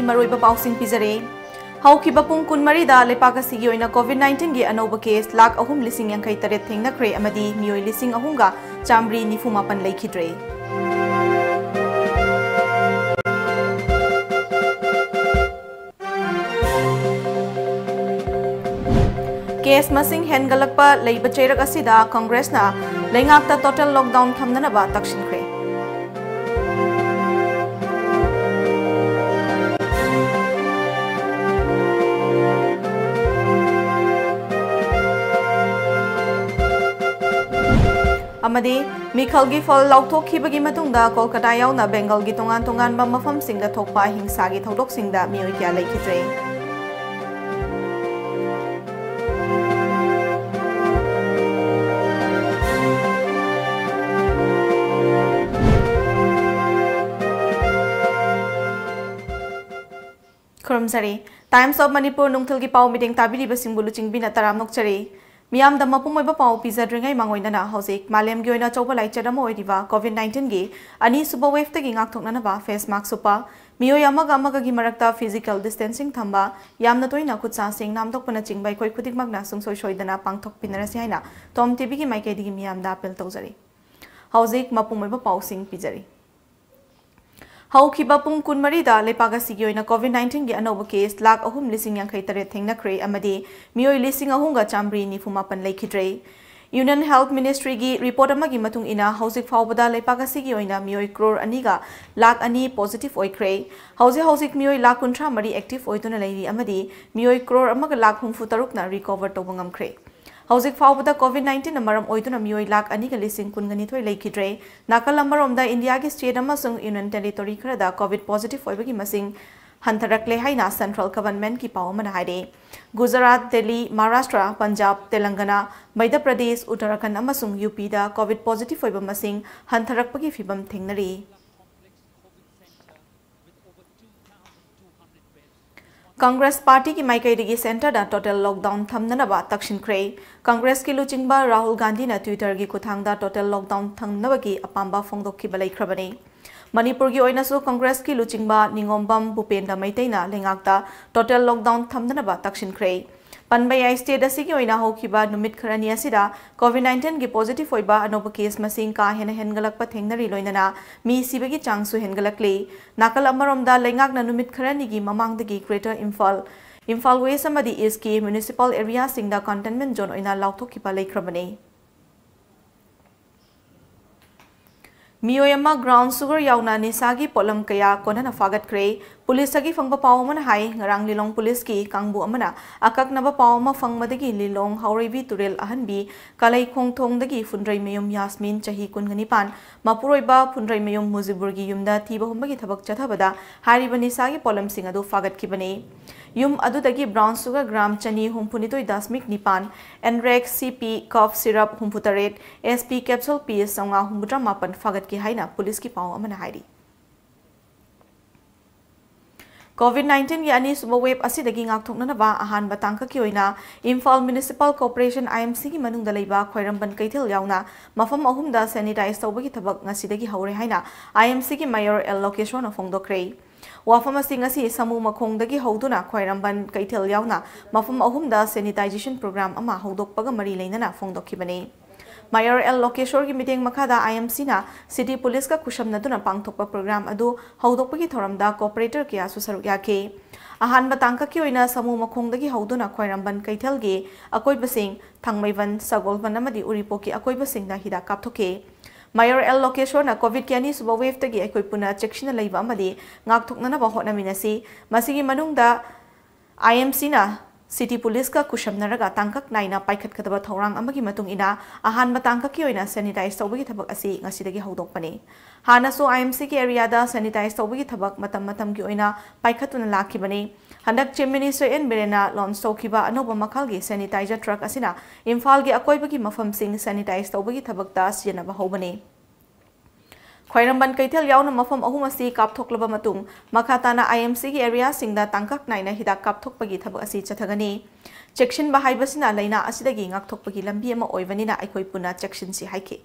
की मरोइबा पाउसिंग पिजरे हौखिबा पुंग कुनमरीदा लेपाक असिगी ओइना कोविड-19 गी अनौबा केस लाख 3,83 थेंगनख्रे अमदी मियोइ 3,394 लेखिद्रे केस मसिंग हेनगलकपा लेइबा चेरक असिदा कांग्रेसना लेंगाकता टोटल लॉकडाउन थमननबा तक्सिनख्रे अमदी मिखलगी फल लौथोखिबगी मतुंगदा कोलकाता यावना बेंगलगी तोंगान तोंगानबा मफमसिंगदा थोकपा हिंसागी थौदोकसिंगदा मियोइ क्या लेखिद्रे खुरमजरी टाइम्स ऑफ मणिपुर नुंगथल की पाव मीटिंग ताबिरिबा सिंबु लुचिंगबिना तराम नोकचरी मियाम द मपुमोइबा पाव पिजद्रिंgai mangoinana hojik malem gi oina chauba laichadam oiriba covid-19 gi ani suba wave tagi ngakthoknanaba face mask supa मियोय amaga gi marakta physical distancing thamba yamna toina khutsa sing namdokpana chingbai koi khutikmakna sungsoi soidana pangthok pinarasi haina TOMTV gi maike digi miyam da appeal tawjari hojik mapumoiba paw sing pijari हौखिबा पुंग कुनमरीदा लेपाक असिगी ओइना कोविड-19 गी अनौबा case lakh 3,83 थेंगनख्रे अमदी मियोइ 3,394 लेखिद्रे यूनियन हेल्थ मिनिस्ट्री की रिपोर्ट अमगी मतुंग इना हौजिक फावबदा लेपाक असिगी ओइना मियोइ क्रोर अनिगा लाख 2 पॉजिटिव ओइख्रे हौजिक मियोइ लाख 13 एक्टिव ओइदुना लेरि अमदी मियोइ क्रोर अमगा लाख 63 ना रिकवर तौबा ngamkhre हौजिक फावबदा कोविड-19 मरम ओइदुना मियोइ लाख 2,2,92 लेखिद्रे नाकल अमरोमदा इंडिया की स्टेट अमसुंग यूनियन टेरिटोरी खरदा कोविड पॉजिटिव ओइबगी मसिंग हंथरकले हाइना सेंट्रल गवर्नमेंट की पावमन हाइरे गुजरात दिल्ली महाराष्ट्र पंजाब तेलंगाना मध्य प्रदेश उत्तराखंड अमसुंग यूपी दा कोविड पॉजिटिव ओइबा मसिंग हंथरकपगी फिबम थेंगनरी कांग्रेस पार्टी की माइकैदगी सेंटर दा टोटल लॉकडाउन थमननबा तक्सिनख्रे कांग्रेस की लुचिंगबा राहुल गांधी ना ट्विटर की खुथांगदा टोटल लॉकडाउन थमनबगी अपांबा फोंगदोखिबा लेख्रबनी मणिपुर की ओइनासु कांग्रेस की लुचिंगबा निंगोमबम भूपेंद्र मैतैना लेंगाकता टोटल लॉकडाउन थमननबा तक्सिनख्रे पनबयाई स्टेट असिगी ओइना होखिबा नुमित खरनी असिदा कोविड-19 की पॉजिटिव ओइबा अनोबा केस मसिंग का हेनगलकपा थेंगनरी लोइनना मी सिबगी चांगसु हेनगलकले नाकल अमरोमदा लेंगाकना नुमित खरनी की ममांगदगी ग्रेटर इम्फाल वेस्ट अमदी ईस्ट की म्युनिसिपल एरिया सिंगदा कंटेनमेंट जोन ओइना लाउथोखिबा लेख्रबने मियोयमा ग्राउंड सुगर यावना निसागी पोलम कया कोनना फागतख्रे पुलिस की फंगबा पावमन हाई ngarang लिलोंग पुलिस की कांगबु अमना अककनबा पावमा फंगमदगी लिलोंग हाउरेबी तुरेल अहनबी कलाई खोंगथोंगदगी फुंड्रई मयुम यास्मिन चाही 19 मपुरोइबा फुंड्रई मयुम मुजिबुरगी युमदा तीबा हुंबगी थबक चथबदा हारिबा निसागी पोलम सिंग अदु फागतखिबने युम अदुदगी ब्राउन सुगर ग्राम चनी 9.9 एनरेक CP cough syrup 38 SP capsule PS 959 फागत की हाइना पुलिस की पाव अमना हाइरी कोविड-19 यानी सुबह वेब असिदगी ngakthoknanaba ahanba tangka ki oina Imphal municipal corporation IMC की मनुंगदा लेबा खोइरमबन कैथल यावना मफम अहुमदा सैनिटाइज तौबगी थबक ngasiदगी हौरे हाइना IMC की मेयर एल लोकेशोन फोंगदोख्रे वाफम असिंग असि समूह मखोंगदगी हौदुना खोइरमबन कैथल यावना मफम अहुमदा सैनिटाइजेशन प्रोग्राम अमा हौदोकपगा मरी लेनना फोंगदोखिबने मेयर एल लोकेशोर की मीटिंग मखादा IMC ना सिटी पुलिस का खुशमनदुना पांगथोकपा प्रोग्राम अदु हौदोकपगी थोरमदा कोऑपरेटर किया सुसरुक याके अहानबा तांका की ओइना समूह मखोंगदगी हौदुना खोइरमबन कैथलगी अकोइबसिंग थांगमैवन सगोलबन अमदी उरिपोकी अकोइबसिंगदा हिदा कापथोके मेयर एल लोकेशोर ना कोविड की अनी सुबह वेव तगी अकोइ पुना चेक्सिना लैबा अमदी ngakthoknanaba hotnaminasi masigi manungda IMC ना सिटी पुलिस का कुशमनरगा तांकक नाइना पाइखत खतबा थौरांग अमगी मतुंग इना अहानबा तांकक की ओइना सैनिटाइज तौबगी थबक असि ngasiदगी हौदोकपने हानासो IMC की एरियादा सैनिटाइज तौबगी थबक मतम की ओइना पाइखतुना लाखिबने हंदक चीफ मिनिस्टर एन बिरेना लॉन्च तौखिबा अनोबा मखालगी सैनिटाइजर ट्रक असिना इम्फाल की अकोइबगी मफम सिंग सैनिटाइज तौबगी थबकता सिजनबा हौबने खोइरमबन कैथल यावना मफम अहुम असि कापथोकलबा मतुंग मखाताना IMC की एरिया सिंगदा तांकक नाइना हिदा कापथोकपगी थबक असि चथगनी चेक्शन बाहाइबसिना लैना असिदगी ngakthokpagi lambi ama oibanina aikoi puna chection si haike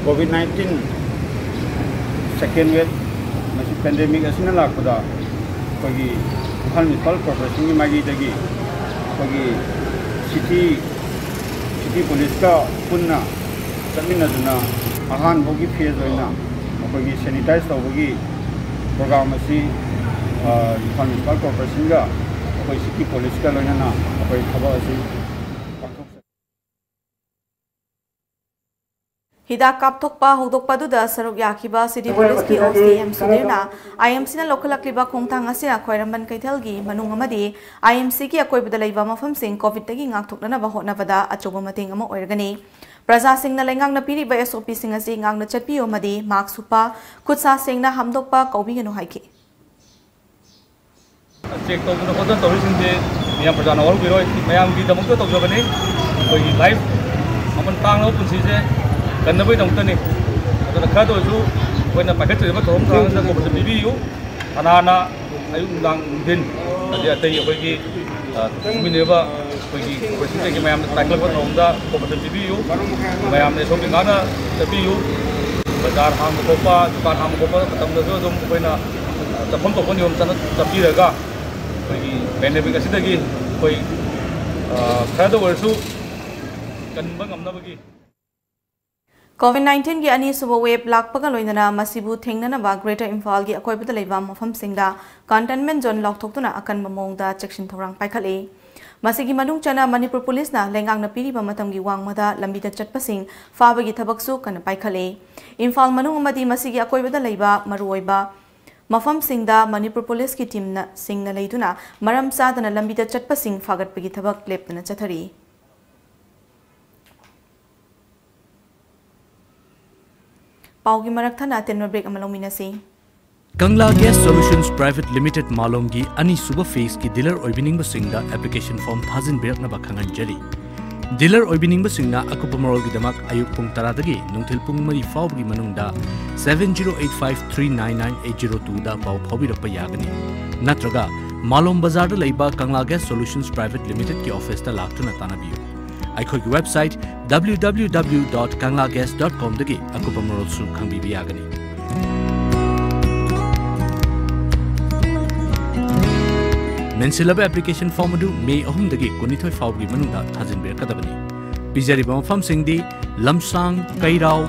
COVID-19 second wave pandemic असिना लाखदा कोगी इम्फाल म्युनिसिपल कॉर्पोरेशन की मागी दगी कोगी सिटी पुलिस का पुन्ना चमिनजुना अहान होगी फेज होइना कोगी सैनिटाइज तौबगी प्रोग्राम असी इम्फाल म्युनिसिपल कॉर्पोरेशन का कोई सिटी पुलिस का लोइना कोई खबर असी हिदा कापथोकपा होदोकपादुदा सरुक याखिबा सिटी पुलिस की ओसीएम सुदेरना आईएमसी ना लोकलक्लिबा खोंगथांग असिना खोयरमबन कैथलगी मनुंग अमदी आईएमसी की अकोइबदा लैबा मफमसिंग Covid तगी ngaktoknanaba hotnabada achoba mating ama oirgani प्रजा सिंगना लेंगांगना पीरिबा एसओपी सिंग असि ngaंगना चटपियो मदी मार्क्स सुपा खुदसा सिंगना हमदोकपा कौबिगनो हाइकी चेक तौदुना खोदन तौरिसिंजे मियाम प्रजाना वरु बिरोय मयाम की दमक तौजबनी कोई लाइफ अमन तांगनो पुंसिजे कन्नबई दमतनी अदुना खदोजु कोइना पाकेटरिबा तोम थांगना कोबस बिबियु अनाना अयुं दांग दिन अदि अतै अखोइगी मिनेबा कोइगी कोइसिंजे की मयाम ताकल को नोंदा कोबस बिबियु मयाम ने सोंग गाना तबियु बाजार हाम कोपा दुकान हाम कोपा तमदो दुम कोइना तफम तो कोनियम तना तबिरगा कोइगी पेंडेमिक असिदगी कोइ खदो वर्सु कन्बा ngamnabagi COVID-19 की अनी सुब वेब लापगा लोइनना मसिबु थेंगननबा ग्रेटर इम्फाल की अकोइबदा लैबा मफमसिंगदा कंटेनमेंट जोन लौथोक्तुना अकन ममोंगदा चेक्सिन थौरांग पाइखले मसिगी मनुंग चना मणिपुर पुलिस ना लेंगांगना पीरिबा मतमगी वांगमदा लंबिदा चटपसिंग फाबगी थबकसु कन पाइखले इम्फाल मनुंग अमदी मसिगी अकोइबदा लैबा मरुओइबा मफमसिंगदा मणिपुर पुलिस की टीम ना सिंगना लैदुना मरम सादना लंबिदा चटपसिंग फागटपगी थबक लेपना चथरी पाउगी मरकथना तेन ब्रेक अमलोमिनसी Kangla gas solutions private limited मालोंगी अनि सुब फेस की डीलर ओइबिनिंग बसिंगदा एप्लीकेशन फॉर्म थाजिन बिरकनबा खंगनजरी डीलर ओइबिनिंग बसिंगना अकुप मरोल की दमक अयुक पुंग 10 दगी नुंथिल पुंग मरी फावगी मनुंगदा 7085399802 दा पाउ फाविरप यागनी नत्रगा मालोम बाजार दा लैबा Kangla gas solutions private limited की ऑफिस दा लाक्तुना तानाबियु अखोगी वेबसाइट www.kanglagas.com दगी अकुपा मरोलसु खंगबीबी यागनी मेंसिलब एप्लीकेशन फॉर्म अदु मे 3 दगी 19 फावगी मनुंदा थाजिन बेरकदबनी पिजरिबा मफम सिंगदी लमसांग कैराव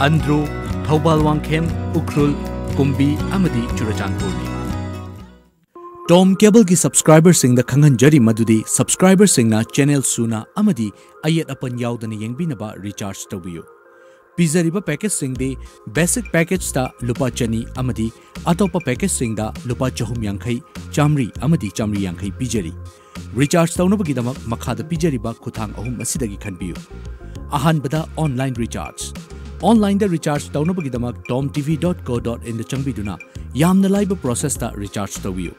अंद्रो थौबाल वांगखेम उखरुल कुंबी अमदी चुरचांदपुरनी टॉम केबल की सब्सक्राइबर सिंग द खंगन जरी मदुदी सब्सक्राइबर सिंग ना चैनल सुना अमदी अयत अपन यावदन यंगबिनबा रिचार्ज तबियो पिजरिबा पैकेज सिंग दे बेसिक पैकेज ता लुपा चनी अमदी अतोपा पैकेज सिंग दा लुपा चहुम यांखई चामरी अमदी चामरी यांखई पिजरी रिचार्ज तौनबगी दमक मखाद पिजरिबा खुथांग अहुम असिदगी खनबियो अहानबदा ऑनलाइन दा रिचार्ज तौनबगी दमक tomtv.co.in द चंगबिदुना यामना लाइबा प्रोसेस ता रिचार्ज तबियो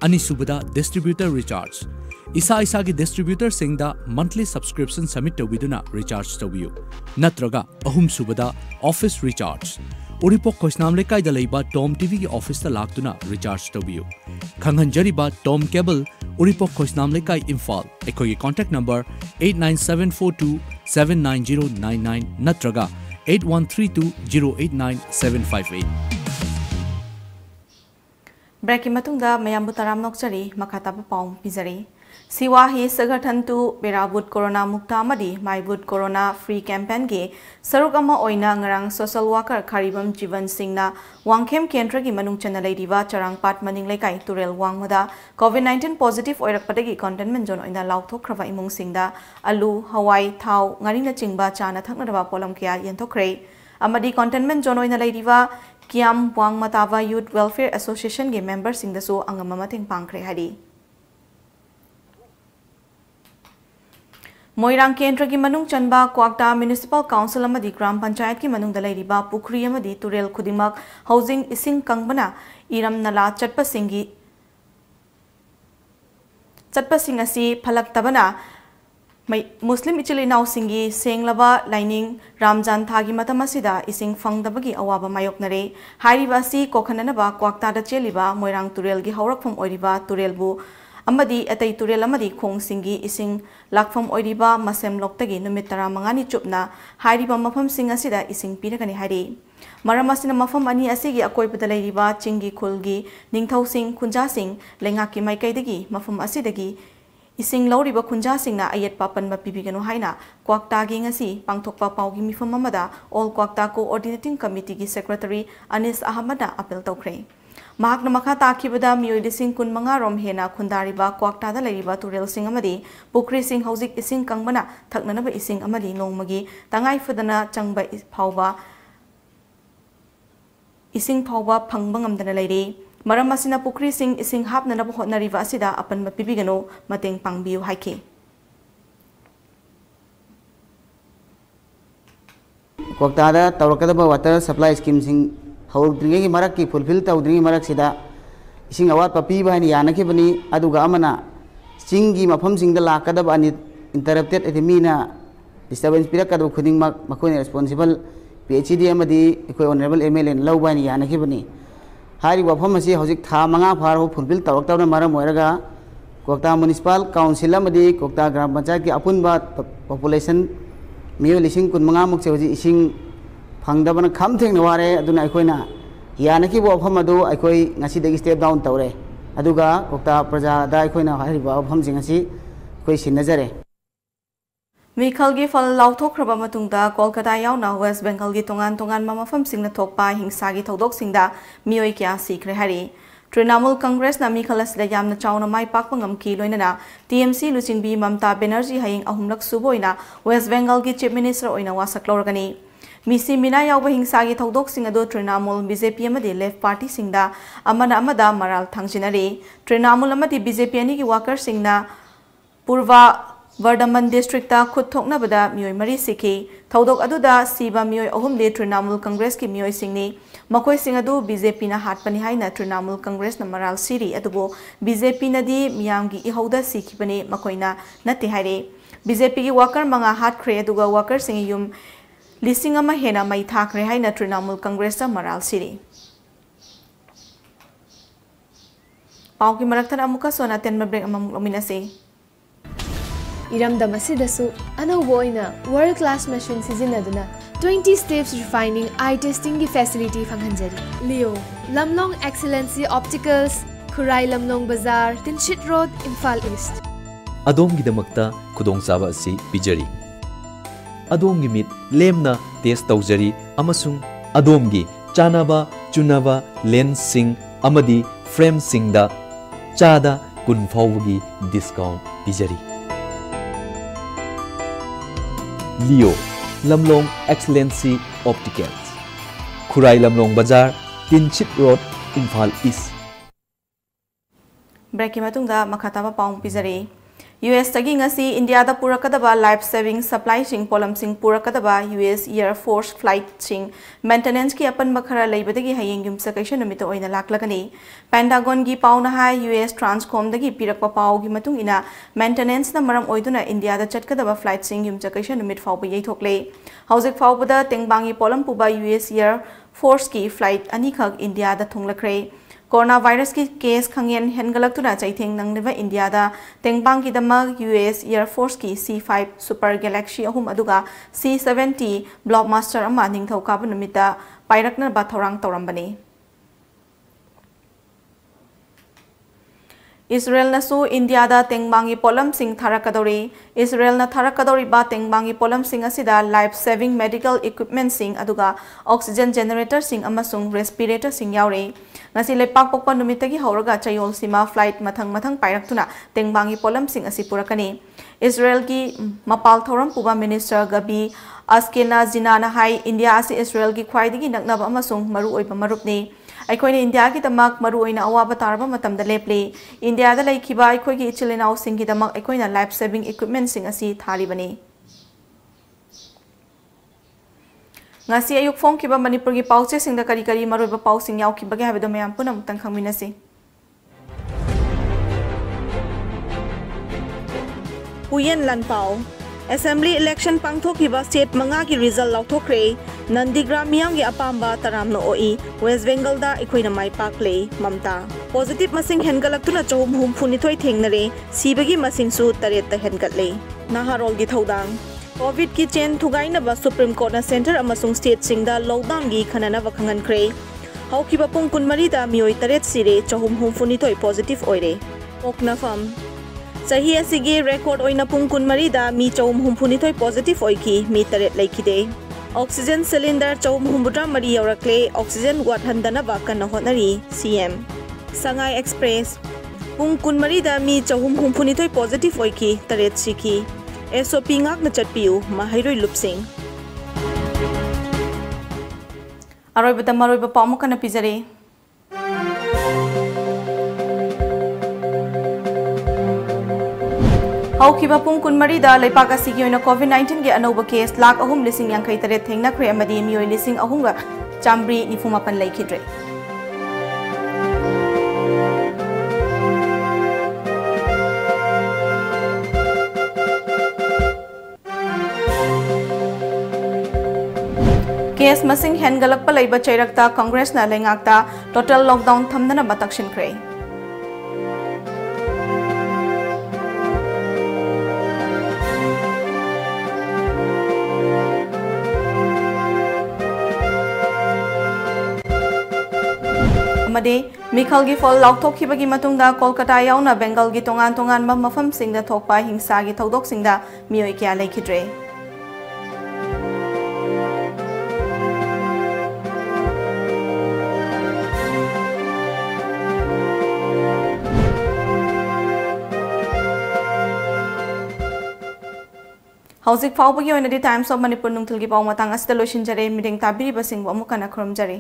अनिसुबदा डिस्ट्रीब्यूटर रिचार्ज इसा की डिस्ट्रीब्यूटर सिंगदा मंथली सब्सक्रिप्शन सबमिट तौबिदुना रिचार्ज तौबियो नत्रगा अहुम सुबदा ऑफिस रिचार्ज उरिपोक खोसनाम लेकाइदा लैबा टॉम टीवी की ऑफिस ता लाक्तुना रिचार्ज तौबियो खंगनजरिबा टॉम केबल उरिपोक खोसनाम लेकाइ इम्फाल एकोगी कांटेक्ट नंबर 8974279099 नत्रगा 8132089758 ब्रेक की मतुंगदा मयाम बुताराम नोक्चरी मखाताब पाउ पिजरी सिवाही सगठन टू बेराबुट कोरोना मुक्ता मदी माइबुट कोरोना फ्री कैंपेन के सरुक अमा ओइना ngarang सोशल वर्कर खारिबम जीवन सिंगना वांगखेम केंद्र की मनुंग चना लेदिवा चरांगपाट मनिंग लेकाई तुरेल वांगमदा कोविड-19 पॉजिटिव ओइरकपदगी कंटेनमेंट जोन ओइना लाउथोख्रबा इमुंग सिंगदा आलू हवाई थाव ngariना चिंगबा चाना थकनरबा पोलम किया यंथोख्रे अमदी containment zone ओइना लेदिवा कियाम वांगमतावा youth welfare association के मेंबर सिंगदसो अंगम मतेंग पांखरे हारी मोइरांग केंद्र की मनुंग चनबा क्वाक्टा म्युनिसिपल काउंसिल अमदी ग्राम पंचायत की मनुंग दलैरिबा पुखरी अमदी तुरेल खुदिमक हाउसिंग इसिंग कंगबना इरम नला चटपसिंग असि फलक्तबना मुस्लिम इचिल इनाउसिंगी सेंगलबा लाइनिंग रामजान थागी मतम असिदा इसिंग फंगदबगी अवाबा मायोकनरे हाइरिबा असि कोखननबा क्वाक्टादा चेलिबा मोइरांग तुरेलगी हौरकफम ओइरिबा तुरेलबु अमदी अतै तुरेल अमदी खोंगसिंगी इसिंग लाखफम ओइरिबा मसेम लोक्तगी नुमित 15 चुपना हाइरिबा मफमसिंग असिदा इसिंग पिरगनी हाइरि Maram asina mafam ani asigi akoibada leiriba chingi khulgi ningthausing khunjasing lengaki maikaidagi mafam asidagi ising lauriba khunjasingna ayat papanba pibigano haina kwakta gi ngasi pangthokpa paugi mifam amada all kwakta coordinating committee gi secretary Anis Ahmada apel tawkhre mahakna makha takibada miyoi lising kun manga rom hena khundariba kwakta da leiriba turel sing amadi pukri sing hojik ising kangbana thaknanaba ising amadi nongmagi tangai fudana changba phauba ising phauba phangba ngamdana leiri maram asina pukri sing ising hapnana hotnariba asida apan mapibigano mateng pangbiu haike kwakta tawrakadaba water supply scheme sing hawdringi marak ki fulfill tawdringi marak sida ising awat papi bahani yanaki bani aduga amana singi mafam sing da lakadaba ani interrupted etimina disturbance pirakadu khuding mak makone responsible PhD amadi ekoi honorable MLN lawbani yanaki bani hari wafam asi hojik tha manga pharo fulfill tawraktauna maram oiraga Kokta municipal council amadi kokta gram panchayat ki apunba population miyo lising kun manga muk hoji ising phangdabana kham theng naware aduna aikoina yanaki bo wafam adu aikoi ngasi dagi step down tawre aduga kokta praja da aikoina hari wafam jing asi koi sinajare Mikhal gi fal lauthokraba matungda Kolkata yauna West Bengal gi tongan mamafam singna thokpa hingsa gi thodok singda miyoi kya sikre hari Trinamool Congress na Mikhalas da yamna chawna mai pakpa ngamki loinana TMC Luchingbi Mamta Banerjee haying ahumlak suboina West Bengal gi chief minister oina wasaklorgani misi mina yawba hingsa gi thodok sing ado Trinamool BJP amadi left party singda amada maral thangjinari Trinamool amadi BJP ani gi worker singna Purva Vardaman district ta khud thokna bada miyoi mari sikhi thodok aduda siba miyoi ahum de Trinamool Congress ki miyoi singni makoi sing adu BJP na hatpani haina Trinamool Congress na maral siri adubo BJP na di miyam gi ihauda sikhibani makoina nati haire BJP gi worker manga hat khre aduga worker sing yum lising ama hena mai thakre haina Trinamool Congress ta maral siri pau ki maraktan amuka sona ten break amam lominase Iramdam asidasu anauba oina world class machine sizinaduna 20 steps refining eye testing gi facility fanghanjari Leo Lamlong Excellency Opticals Khurai Lamlong Bazaar Tinchit Road Imphal East Adomgi damakta khudongchaba asi pijari Adomgi mit lemna test tawjari amasung Adomgi chanaba chunaba lens sing amadi frame singda chada kun fawgi discount pijari Leo Lamlong Excellency Opticals Khurai Lamlong Bazaar Tinchit Road Imphal East Break matungda makhataba paung pizari US tagi ngasi India da purakadaba life saving supply sing polam sing purakadaba US Air Force flight sing maintenance ki apan makhara leibadagi hayeng yum sakation numito oina laklagani Pentagon gi pauna hai US Transcom dagi pirakpa pau gi matung ina maintenance na maram oiduna India da chatkadaba flight sing yum sakation numit fauba yeithokle hauzik faubada tengbangi polam puba US Air Force ki flight ani khak India da thunglakre Coronavirus ki case khangyen hengalakuna chaitheng nangneba India da tengbang ki dama US Air Force ki C5 Super Galaxy ahum aduga C70 Blockbuster ama ningthau ka numita pairakna ba thorang torambani Israel na su India da tengbangi polam sing tharakadori Israel na tharakadori ba tengbangi polam sing asida life saving medical equipment sing aduga oxygen generator sing amasung respirator sing yaure ngasi lepak pokpa numitagi hauraga chayol sima flight mathang pairaktuna tengbangi polam sing asi purakani Israel ki mapal thoram puba minister Gabi Askena Zinana hai India asi Israel ki khwaidigi naknaba amasung maru oiba marupni Aikoina India ki tamak maru oina awaba tarba matamda leple India da laikhiba aikoi ki ichilinau sing ki tamak aikoina life saving equipment sing asi tharibani ngasi ayuk phong kiba Manipur ki pauche singda kari maroiba pau sing yaw ki bage habdo mayam punam tang khangminasi Huyen Lanpao Assembly election pangthokiba state manga ki result lauthokre Nandigram miyam gi apamba taramno oi West Bengal da ikoina mai pakle Mamta positive masing hengalaktuna chom hum phuni thoi thengnare sibagi masing su taret ta hengatle Naharol gi thodang covid की chain थुगाइनबा supreme court centre अमसुंग state सिंगदा lockdown की खननबा खंगनख्रे हौखिबा पुंग कुनमरीदा मियोय तरेत सिरे चहुम हुमफुनिथोय positive ओइरे पोकनाफम सही असिगे record ओइना पुंग कुनमरीदा मी चहुम हुमफुनिथोय positive ओइकी मी Taret लेखिदे oxygen cylinder चहुम हुमबुद्रा मरी यौरक्ले ऑक्सीजन वाटहंदनबा कन्ना होनरी सीएम संगाई एक्सप्रेस पुंग कुनमरीदा मी चहुम हुमफुनिथोय पॉजिटिव ओइकी तरेत सिकी SOP ngakna chatpiu mahairoi lupsing aroi bata maroi ba pamu kana pizare haukiba pung kunmari da leipaka sigi oina covid-19 ge anoba case lakh ahum lising yang kai tare thengna khre amadi mioi lising ahum ga chambri nifumapan laikhidre case मसिंग हेनगलक पलैब चैरकता कांग्रेस ना लेंगाकता total lockdown थमदना बतक्षिनख्रे अमदे मिखल की फॉल लाउथोखिबगी मतुंगदा कोलकाता याउना बेंगल की तोंगान तोंगान मफम सिंगदा थोकपा हिंसा की थौदोक सिंगदा मियोय क्या लेखिद्रे हौजिक फाउबगी ओइनदि टाइम्स ऑफ मणिपुर नुंगथुलगी पाउ मतंग असदा लोइसिनजरे मिडिंग ताबिरिबसिंग अमुकना खुरमजरे।